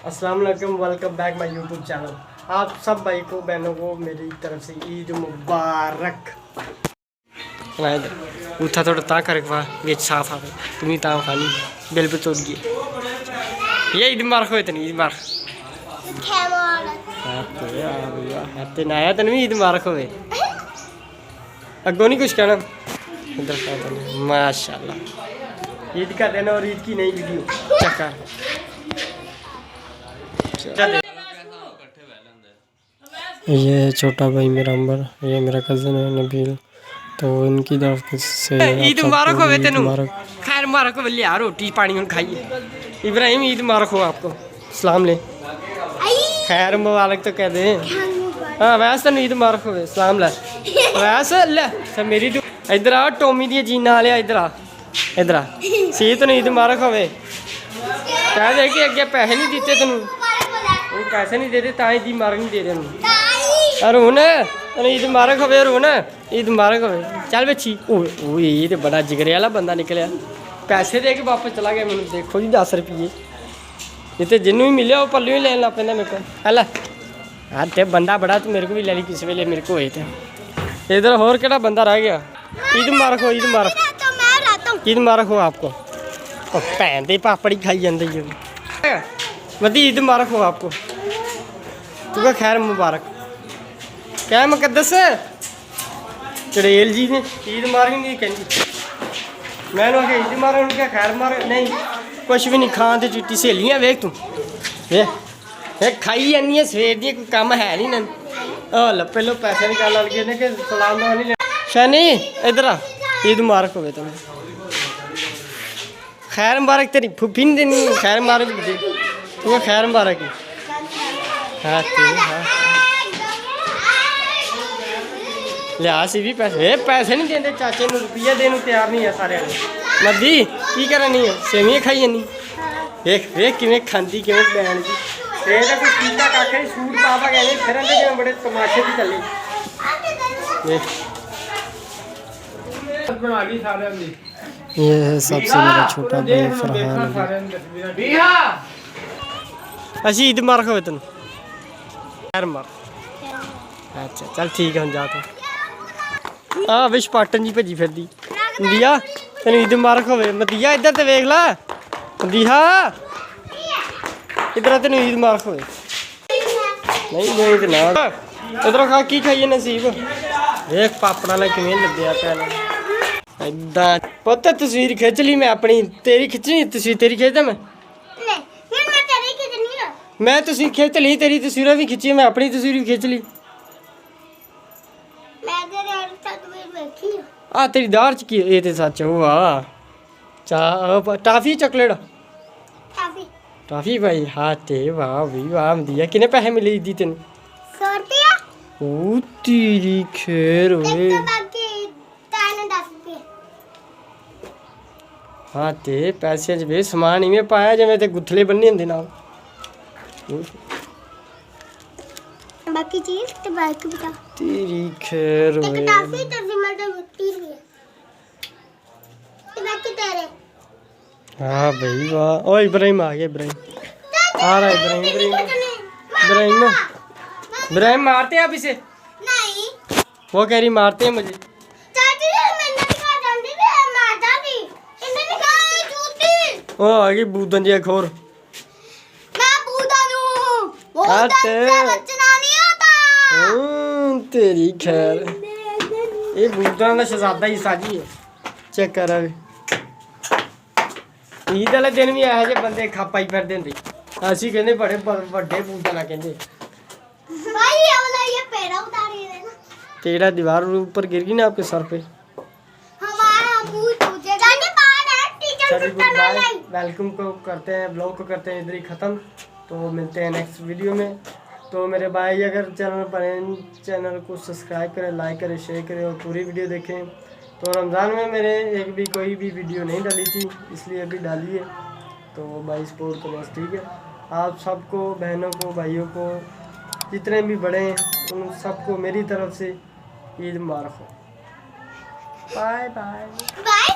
अस्सलाम वालेकुम, welcome back my YouTube channel. आप सब भाई को बहनों को मेरी तरफ से ईद मुबारक। उठा थोड़ा ता कर गेट साफ आ तुम्हें ता खानी बेल पे चोट गई ये ईद मुबारक हो इतनी ईद मुबारक हैप्पी नया तेन भी ईद मुबारक होवे। अगों नहीं कुछ कहना इधर माशाल्लाह ईद का दिन और ईद की नई वीडियो चक्कर। ये छोटा भाई मेरा अंबर, ये मेरा कज़न है नबील। तो इनकी तरफ से ईद मुबारक हो तेन खैर मुबारक हो लिया रोटी पानी हम खाइए। इब्राहिम ईद मुबारक हो आपको। सलाम ले खैर मुबारक तो कह दे। हाँ वैसे तेन ईद मुबारक हो सलाम लै वैसे ले सब मेरी इधर आ टोमी दी जीना लिया इधर आ सी तेन ईद मुबारक हो कह दे कि अगे पैसे नहीं दिते तेन पैसे नहीं देते ता ईद मुबारक नहीं दे रहे रोहन ईद मुबारक हो रोहन ईद मुबारक हो चल बच्ची ये तो बड़ा जिगरे वाला बंदा निकलिया पैसे दे के वापस चला गया। मैंने देखो जी 10 रुपये ये तो जिन्हों भी मिले वो पल्लू ही लेन लग पैदा मेरे को है हाँ तो बंदा बड़ा तो मेरे को भी ले ली किस वे मेरे को होए थे। इधर होर केड़ा बंदा रह गया। ईद मुबारक हो ईद मुबारक ईद मुबारक हो आपको। भैन दे पापड़ी खाई जाते मदी ईद मुबारक हो आपको। तू खैर मुबारक क्या मुकद्दस चड़ेल जी ने ईद मुबारक नहीं कहती मैंने आगे ईद मुबारक क्या खैर मुबारक नहीं कुछ भी नहीं खान तो चुट्टी सहेलियाँ वेख तू वे खाई जानी है सवेर दी कोई काम है नहीं ना पहले पैसे निकाल लगे ने कि सलाम नहीं ले शैनी इधर आ ईद मुबारक हो तुम्हें खैर मुबारक तेरी फुफी नहीं देनी खैर मुबारक दे तू खैर मुबारक ही हाँ लिया सी भी पैसे नहीं देते चाचे ਨੂੰ रुपया देने तैयार नहीं है सारे मदी की करा नहीं है सेवियां खाई जानी वेख वेख किवें खांदी किवें बैन जी ये तो कुछ कीता काके सूट पापा कहने फिर जिवें बड़े तमाशे भी चले बना गई सारे दी। ये है सबसे मेरा छोटा भाई फरहान अजी ईद मुबारक हो तेन खैर मुबारक। अच्छा चल ठीक है हम जा तू आ विश पाटन जी भजी फिर दी दिया तेन ईद मुबारक हो मतिया इधर तो वेख ला दिया इधर तेन ईद मुबारक हो नहीं तो ना इधर खा की खाइए नसीब देख पापड़ा ना किवें लद्या पहले इदा पुत तस्वीर खिंच ली मैं अपनी तेरी खिंचनी तस्वीर तेरी खिंचदा मैं तस्वीर खिंच ली तेरी तस्वीरें भी खिंची मैं अपनी तस्वीर भी खिंच ली आ तेरी दार च की ये ते सच वाह चा टाफी चॉकलेट टाफी भाई हाँ ते वाह भी वाह दिया कितने पैसे मिले दी तेन 100 रुपया ओ तेरी खैर होए हाँ ते पैसे च वे समान इवें पाया जिवें ते गुथले बन्ने होंदे नाल बाकी चीज ते बाकी बता तेरी खैर एक होए टाफी ते जिम्मा ते 30 रुपया ते बाकी तेरे हाँ भाई वाह ओ इब्राहिम आ गया इब्राहिम आ रहा इब्राहिम इब्राहिम इब्राहिम मारते हैं आप इसे नहीं वो कह रही मारते हैं मुझे चाची मैंने दिखा जांदी भी मार जाती इन्ने दिखाई जूती ओ आ गई बूदन जी खोर मैं बूदा हूं वो हट। बचना नहीं होता तेरी खैर ये बूदन का शहजादा ही साजी है चेक कर ईद वाले दिन भी ਇਹੋ ਜਿਹੇ ਬੰਦੇ ਖਾਪਾਈ ਫਿਰਦੇ ਹੁੰਦੇ ਅਸੀਂ ਕਹਿੰਦੇ ਬੜੇ ਵੱਡੇ ਬੂਦਨ ਆ ਕਹਿੰਦੇ भाई ये वाला ये पेड़ा उतार दे ना तेरा दीवार ऊपर गिर गई ना आपके सर पे हमारा अबू तुझे जाने बाद है टीचर चलिए कुत्ता गुड ना बाय लाई वेलकम को करते हैं ब्लॉग को करते हैं इधर ही ख़त्म। तो मिलते हैं नेक्स्ट वीडियो में। तो मेरे भाई अगर चैनल पर हैं चैनल को सब्सक्राइब करें लाइक करें शेयर करें और पूरी वीडियो देखें। तो रमज़ान में मेरे एक भी कोई भी वीडियो नहीं डाली थी इसलिए अभी डाली है तो भाई सपोर्ट करो बस ठीक है। आप सबको बहनों को भाइयों को जितने भी बड़े हैं उन सबको मेरी तरफ से ईद मुबारक हो। Bye bye.